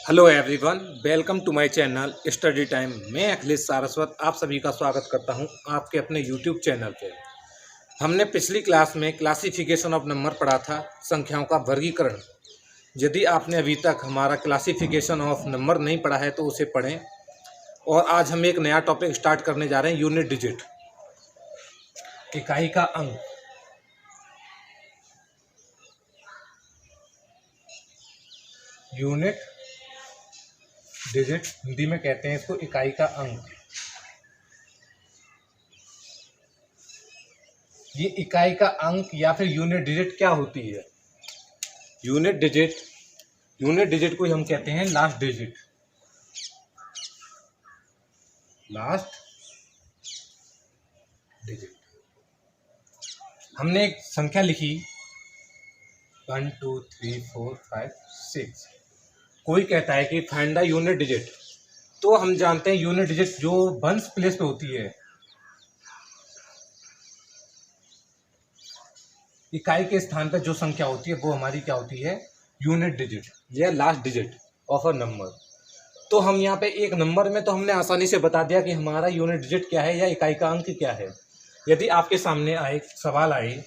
Hello everyone, welcome to my channel study time. मैं अखिलेश सारस्वत आप सभी का स्वागत करता हूं आपके अपने यूट्यूब चैनल पे। हमने पिछली क्लास में क्लासिफिकेशन ऑफ नंबर पढ़ा था, संख्याओं का वर्गीकरण। यदि आपने अभी तक हमारा क्लासिफिकेशन ऑफ नंबर नहीं पढ़ा है तो उसे पढ़ें। और आज हम एक नया टॉपिक स्टार्ट करने जा रहे हैं, यूनिट डिजिट, इकाई का अंक। यूनिट डिजिट हिंदी में कहते हैं इसको इकाई का अंक। ये इकाई का अंक या फिर यूनिट डिजिट क्या होती है? यूनिट डिजिट को हम कहते हैं लास्ट डिजिट। Last digit. हमने एक संख्या लिखी 1 2 3 4 5 6। कोई कहता है कि फाइंड द यूनिट डिजिट, तो हम जानते हैं यूनिट डिजिट जो वंस प्लेस पे होती है, इकाई के स्थान पे जो संख्या होती है वो हमारी क्या होती है? यूनिट डिजिट या last digit of a number. तो हम यहाँ पे एक नंबर में तो हमने आसानी से बता दिया कि हमारा यूनिट डिजिट क्या है या इकाई का अंक क्या है। यदि आपके सामने सवाल आए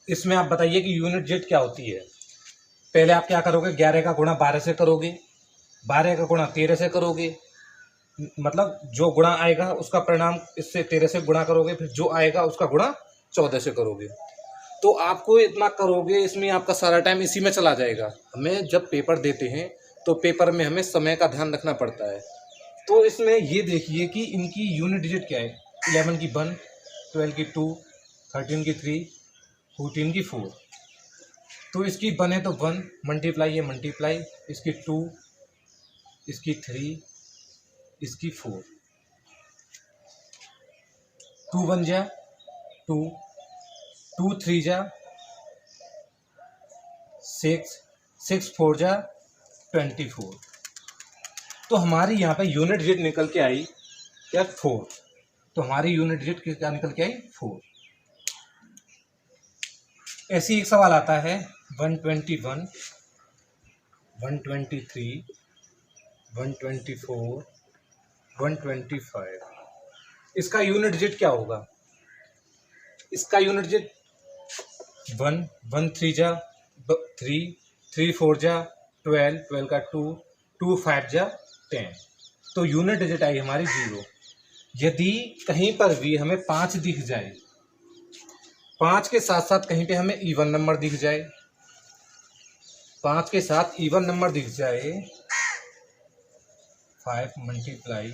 इसमें आप बताइए कि यूनिट डिजिट क्या होती है, पहले आप क्या करोगे? 11 का गुणा 12 से करोगे, 12 का गुणा 13 से करोगे, मतलब जो गुणा आएगा उसका परिणाम इससे 13 से गुणा करोगे, फिर जो आएगा उसका गुणा 14 से करोगे। तो आपको इतना करोगे, इसमें आपका सारा टाइम इसी में चला जाएगा। हमें जब पेपर देते हैं तो पेपर में हमें समय का ध्यान रखना पड़ता है। तो इसमें ये देखिए कि इनकी यूनिट डिजिट क्या है। 11 की 1, 12 की 2, 13 की 3, 14 की 4। तो इसकी 1 है तो 1 मल्टीप्लाई है मल्टीप्लाई, इसकी 2, इसकी 3, इसकी 4। 2 1 जा 2, 2 3 जा 6, 6 4 जा 24। तो हमारी यहाँ पे यूनिट डिजिट निकल के आई क्या? 4। तो हमारी यूनिट डिजिट क्या निकल के आई? 4। ऐसे ही एक सवाल आता है 121, 123, 124, 125। इसका यूनिट डिजिट क्या होगा? इसका यूनिट डिजिट 1 1 3 जा 3, 3 4 जा 12, 12 का 2, 2 5 जा 10। तो यूनिट डिजिट आई हमारी 0। यदि कहीं पर भी हमें 5 दिख जाए, 5 के साथ साथ कहीं पे हमें इवन नंबर दिख जाए, 5 के साथ इवन नंबर दिख जाए, 5 मल्टीप्लाई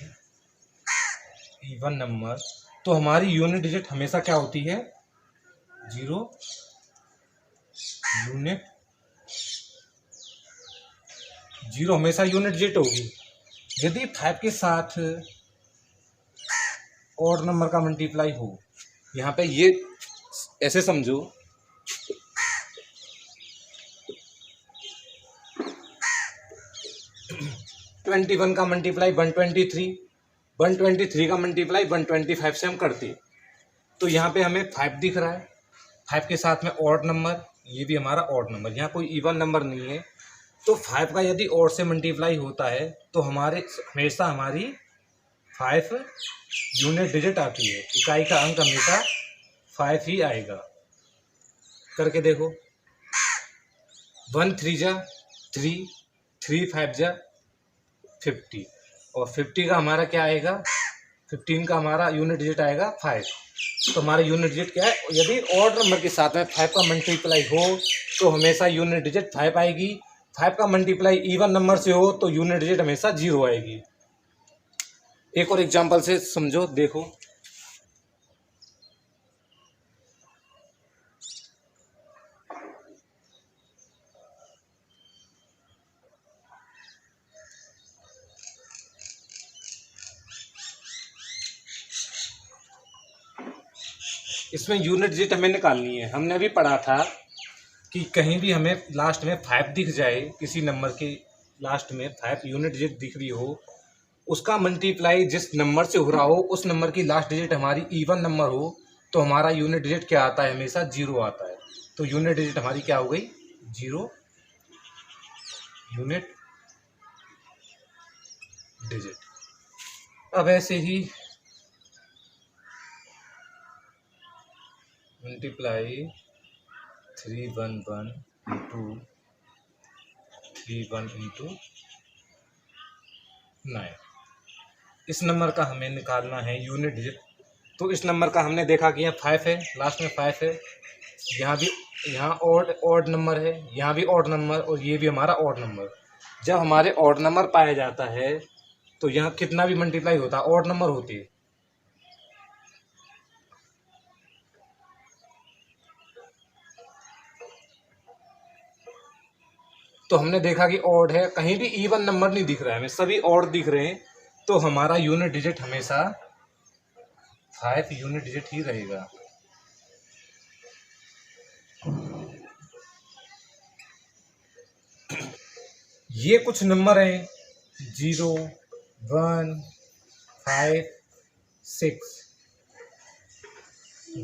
इवन नंबर, तो हमारी यूनिट डिजिट हमेशा क्या होती है? 0। यूनिट 0 हमेशा यूनिट डिजिट होगी। यदि 5 के साथ और नंबर का मल्टीप्लाई हो, यहाँ पे ये ऐसे समझो 21 का मल्टीप्लाई 123, 123 का मल्टीप्लाई 125 से हम करते, तो यहाँ पे हमें 5 दिख रहा है, 5 के साथ में ऑड नंबर, ये भी हमारा ऑड नंबर, यहाँ कोई इवन नंबर नहीं है। तो 5 का यदि ऑड से मल्टीप्लाई होता है तो हमेशा हमारी 5 यूनिट डिजिट आती है, इकाई का अंक हमेशा 5 ही आएगा। करके देखो 1 3 जा 3, 3 5 जा 50, और 50 का हमारा क्या आएगा? 15 का हमारा यूनिट डिजिट आएगा 5। तो हमारा यूनिट डिजिट क्या है? यदि ऑड नंबर के साथ में 5 का मल्टीप्लाई हो तो हमेशा यूनिट डिजिट 5 आएगी। 5 का मल्टीप्लाई इवन नंबर से हो तो यूनिट डिजिट हमेशा 0 आएगी। एक और एग्जांपल से समझो, देखो इसमें यूनिट डिजिट हमें निकालनी है। हमने अभी पढ़ा था कि कहीं भी हमें लास्ट में 5 दिख जाए, किसी नंबर के लास्ट में 5 यूनिट डिजिट दिख रही हो, उसका मल्टीप्लाई जिस नंबर से हो रहा हो, उस नंबर की लास्ट डिजिट हमारी इवन नंबर हो, तो हमारा यूनिट डिजिट क्या आता है, हमेशा 0 आता है। तो यूनिट डिजिट हमारी क्या हो गई, 0 यूनिट डिजिट। अब ऐसे ही मल्टीप्लाई 311 इंटू 31 इंटू 9, इस नंबर का हमें निकालना है यूनिट डिजिट। तो इस नंबर का हमने देखा कि यहाँ 5 है, लास्ट में 5 है, यहाँ भी, यहाँ ऑड नंबर है, यहाँ भी ऑड नंबर, और ये भी हमारा ऑड नंबर। जब हमारे ऑड नंबर पाया जाता है तो यहाँ कितना भी मल्टीप्लाई होता है, ऑड नंबर होती है। तो हमने देखा कि ऑड है, कहीं भी इवन नंबर नहीं दिख रहा है हमें, सभी ऑड दिख रहे हैं। तो हमारा यूनिट डिजिट हमेशा 5 यूनिट डिजिट ही रहेगा। ये कुछ नंबर हैं 0 1 5 6,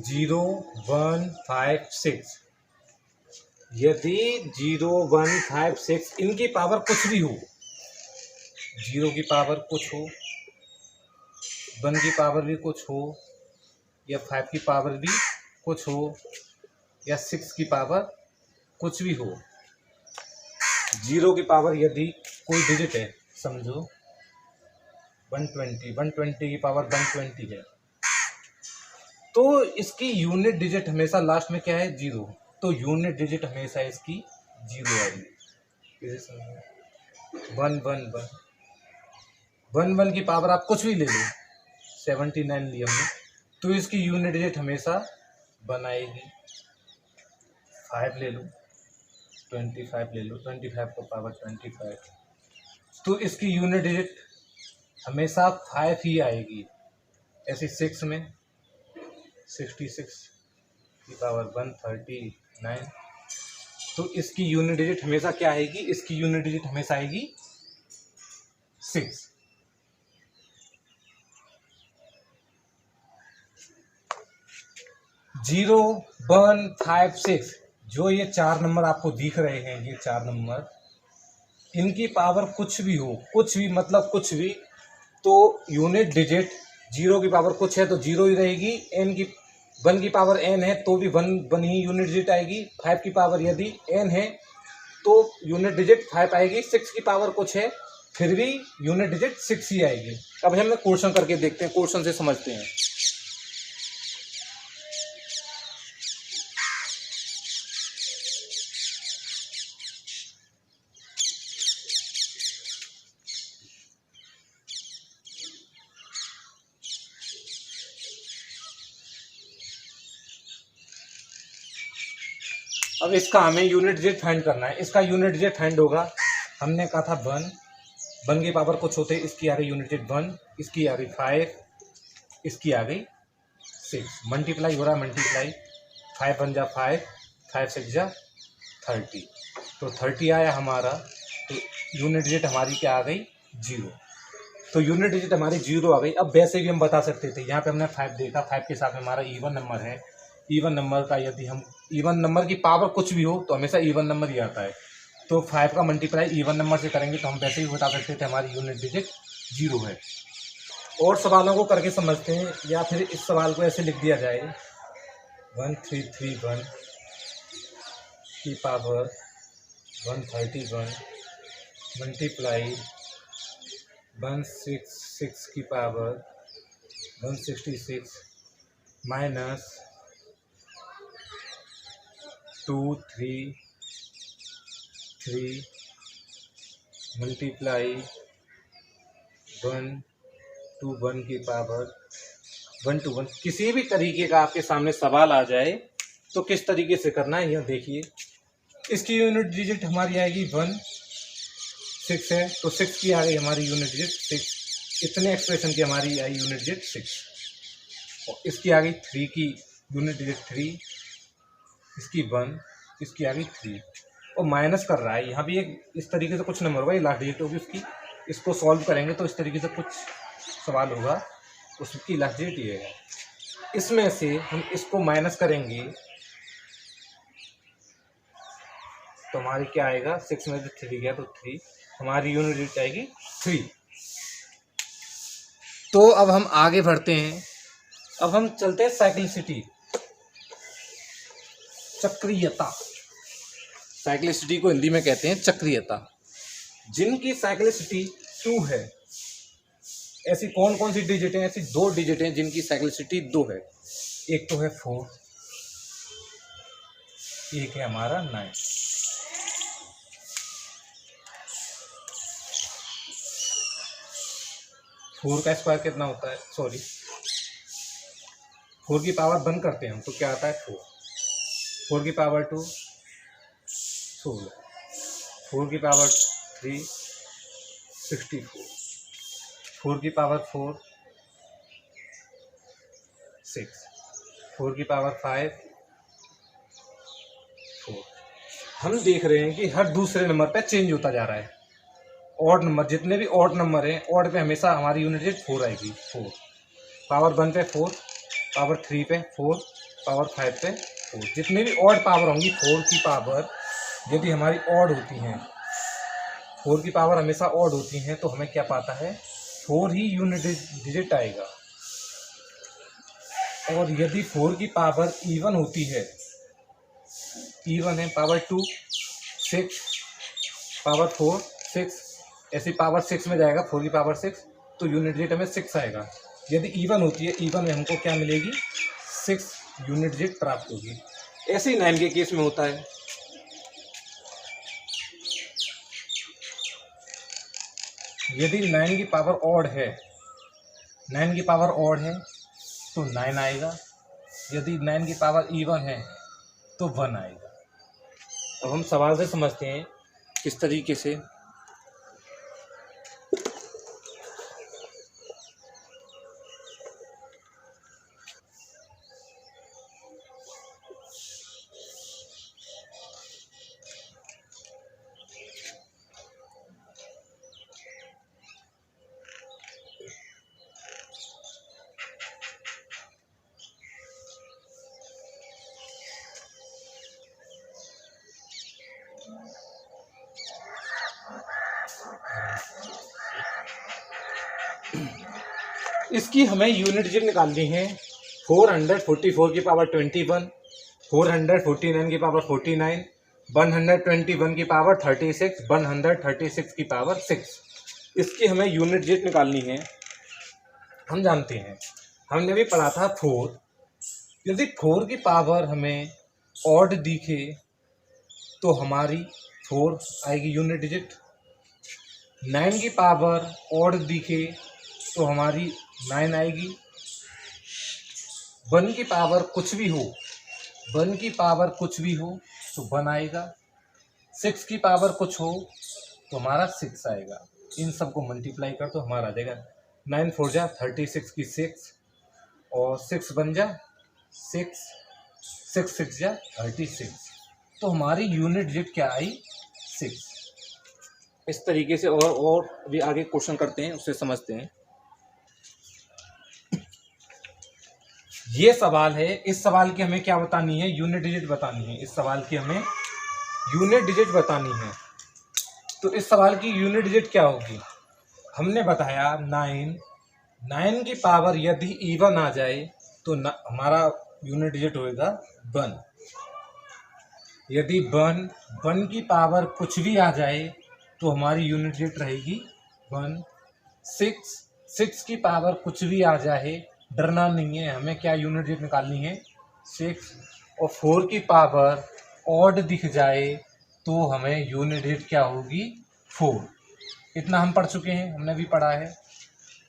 0 1 5 6। यदि 0 1 5 6 इनकी पावर कुछ भी हो, 0 की पावर कुछ हो, 1 की पावर भी कुछ हो, या 5 की पावर भी कुछ हो, या 6 की पावर कुछ भी हो, 0 की पावर यदि कोई डिजिट है, समझो 120 की पावर 120 है, तो इसकी यूनिट डिजिट हमेशा लास्ट में क्या है, 0। तो यूनिट डिजिट हमेशा इसकी 0 आएगी। 1 की पावर आप कुछ भी ले लो, 79 ली हमने, तो इसकी यूनिट डिजिट हमेशा 1 आएगी। 5 ले लो, 25 ले लो, 25 का पावर 25, तो इसकी यूनिट डिजिट हमेशा 5 ही आएगी। ऐसे 6 में 66 की पावर 139, तो इसकी यूनिट डिजिट हमेशा क्या आएगी, इसकी यूनिट डिजिट हमेशा आएगी 6। जीरो 1 5 6, जो ये 4 नंबर आपको दिख रहे हैं, ये 4 नंबर, इनकी पावर कुछ भी हो, कुछ भी मतलब कुछ भी, तो यूनिट डिजिट 0 की पावर कुछ है तो 0 ही रहेगी। n की 1 की पावर n है तो भी 1 ही यूनिट डिजिट आएगी। 5 की पावर यदि n है तो यूनिट डिजिट 5 आएगी। 6 की पावर कुछ है फिर भी यूनिट डिजिट 6 ही आएगी। अब हम क्वेश्चन करके देखते हैं, क्वेश्चन से समझते हैं। अब इसका हमें यूनिट डिजिट फाइंड करना है। इसका यूनिट डिजिट फाइंड होगा, हमने कहा था 1 की पावर कुछ होते, इसकी आ गई यूनिट डिजिट 1, इसकी आ गई 5, इसकी आ गई 6। मल्टीप्लाई हो रहा है, मल्टीप्लाई 5 1 जा 5, 5 6 जा 30, तो 30 आया हमारा। तो यूनिट डिजिट हमारी क्या आ गई, 0। तो यूनिट डिजिट हमारी 0 आ गई। अब वैसे भी हम बता सकते थे, यहाँ पे हमने 5 देखा, 5 के साथ में हमारा इवन नंबर है। इवन नंबर का यदि हम इवन नंबर की पावर कुछ भी हो तो हमेशा इवन नंबर ही आता है। तो 5 का मल्टीप्लाई इवन नंबर से करेंगे तो हम वैसे ही बता सकते थे हमारी यूनिट डिजिट 0 है। और सवालों को करके समझते हैं, या फिर इस सवाल को ऐसे लिख दिया जाए 1331 की पावर 131 मल्टीप्लाई 166 की पावर 166 माइनस 233 मल्टीप्लाई 121 की पावर 121। किसी भी तरीके का आपके सामने सवाल आ जाए तो किस तरीके से करना है यह देखिए। इसकी यूनिट डिजिट हमारी आएगी 1, 6 है तो 6 की आ गई हमारी यूनिट डिजिट 6। इतने एक्सप्रेशन की हमारी आई यूनिट डिजिट 6। और इसकी आ गई 3 की यूनिट डिजिट 3, इसकी 1, इसकी आ गई 3। और माइनस कर रहा है, यहाँ भी एक इस तरीके से कुछ नंबर होगा, ये लास्ट डिजिट होगी उसकी। इसको सॉल्व करेंगे तो इस तरीके से कुछ सवाल होगा, उसकी लास्ट डिजिट ये है। इसमें से हम इसको माइनस करेंगे तो हमारी क्या आएगा, 6 में से 3 गया तो 3, हमारी यूनिट डिजिट आएगी 3। तो अब हम आगे बढ़ते हैं। अब हम चलते हैं साइक्लिसिटी, चक्रीयता। साइक्लिसिटी को हिंदी में कहते हैं चक्रीयता। जिनकी साइक्लिसिटी 2 है, ऐसी कौन कौन सी डिजिट हैं? ऐसी 2 डिजिट हैं जिनकी साइक्लिसिटी 2 है। एक तो है 4, एक है हमारा 9। फोर का स्क्वायर कितना होता है? सॉरी, 4 की पावर बंद करते हैं हम तो क्या आता है 4। 4 की पावर 2 16, 4 की पावर 3 64, 4 की पावर 4 6, 4 की पावर 5 4। हम देख रहे हैं कि हर दूसरे नंबर पे चेंज होता जा रहा है। ऑड नंबर, जितने भी ऑड नंबर हैं, ऑड पे हमेशा हमारी यूनिट डिजिट 4 आएगी। 4 पावर 1 पे 4, पावर 3 पे 4, पावर 5 पे 4। जितने भी ऑड पावर होंगी 4 की पावर यदि हमारी ऑड होती हैं, 4 की पावर हमेशा ऑड होती हैं, तो हमें क्या पाता है 4 ही यूनिट डिजिट आएगा। और यदि 4 की पावर इवन होती है, इवन है पावर 2 6, पावर 4 6, ऐसी पावर 6 में जाएगा 4 की पावर 6, तो यूनिट डिजिट हमें 6 आएगा। यदि इवन होती है, इवन में हमको क्या मिलेगी 6 यूनिट डिजिट प्राप्त होगी। ऐसे ही 9 के केस में होता है। यदि 9 की पावर ऑड है, 9 की पावर ऑड है तो 9 आएगा। यदि 9 की पावर इवन है तो 1 आएगा। अब हम सवाल से समझते हैं किस तरीके से। इसकी हमें यूनिट डिजिट निकालनी है। 444 की पावर 21, 449 की पावर 49, 121 की पावर 36, 136 की पावर 6। इसकी हमें यूनिट डिजिट निकालनी है। हम जानते हैं, हमने भी पढ़ा था 4। यदि 4 की पावर हमें ऑड दिखे तो हमारी 4 आएगी यूनिट डिजिट। 9 की पावर ऑड दिखे तो हमारी 9 आएगी। 1 की पावर कुछ भी हो, 1 की पावर कुछ भी हो तो 1 आएगा। 6 की पावर कुछ हो तो हमारा 6 आएगा। इन सबको मल्टीप्लाई कर तो हमारा आ जाएगा 9 4 जा 36 की 6, और 6 बन जा 6, 6 6 जा 36। तो हमारी यूनिट डिजिट क्या आई 6। इस तरीके से और भी आगे क्वेश्चन करते हैं, उससे समझते हैं। ये सवाल है, इस सवाल की हमें क्या बतानी है, यूनिट डिजिट बतानी है। इस सवाल की हमें यूनिट डिजिट बतानी है। तो इस सवाल की यूनिट डिजिट क्या होगी? हमने बताया 9, 9 की पावर यदि इवन आ जाए तो हमारा यूनिट डिजिट होएगा 1। यदि 1 की पावर कुछ भी आ जाए तो हमारी यूनिट डिजिट रहेगी 1। 6 की पावर कुछ भी आ जाए, डरना नहीं है, हमें क्या यूनिट डिजिट निकालनी है 6। और 4 की पावर ऑड दिख जाए तो हमें यूनिट डिजिट क्या होगी 4। इतना हम पढ़ चुके हैं, हमने भी पढ़ा है।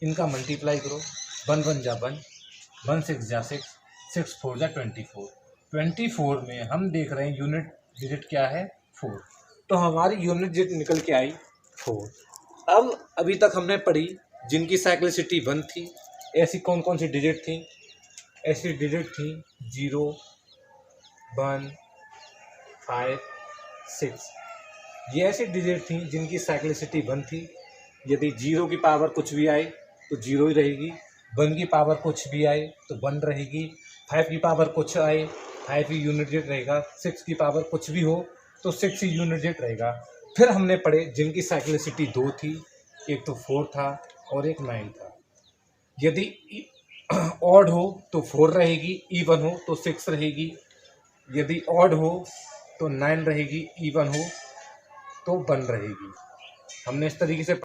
इनका मल्टीप्लाई करो, 1 1 जा 1, 1 6 जा 6, 6 4 जा 24। 24 में हम देख रहे हैं यूनिट डिजिट क्या है 4। तो हमारी यूनिट डिजिट निकल के आई 4। अब अभी तक हमने पढ़ी जिनकी साइक्लिसिटी 1 थी, ऐसी कौन कौन सी डिजिट थी? ऐसी डिजिट थी 0 1 5 6। ये ऐसी डिजिट थी जिनकी साइक्लिसिटी 1 थी। यदि 0 की पावर कुछ भी आए तो 0 ही रहेगी। वन की पावर कुछ भी आए तो वन रहेगी, 5 की पावर कुछ आए 5 ही यूनिट जेट रहेगा, 6 की पावर कुछ भी हो तो 6 ही यूनिट जेट रहेगा। फिर हमने पढ़े जिनकी साइक्लिसिटी 2 थी, एक तो 4 था और एक 9 था। यदि ऑड हो तो 4 रहेगी, इवन हो तो 6 रहेगी, यदि ऑड हो तो 9 रहेगी, इवन हो तो 1 रहेगी। हमने इस तरीके से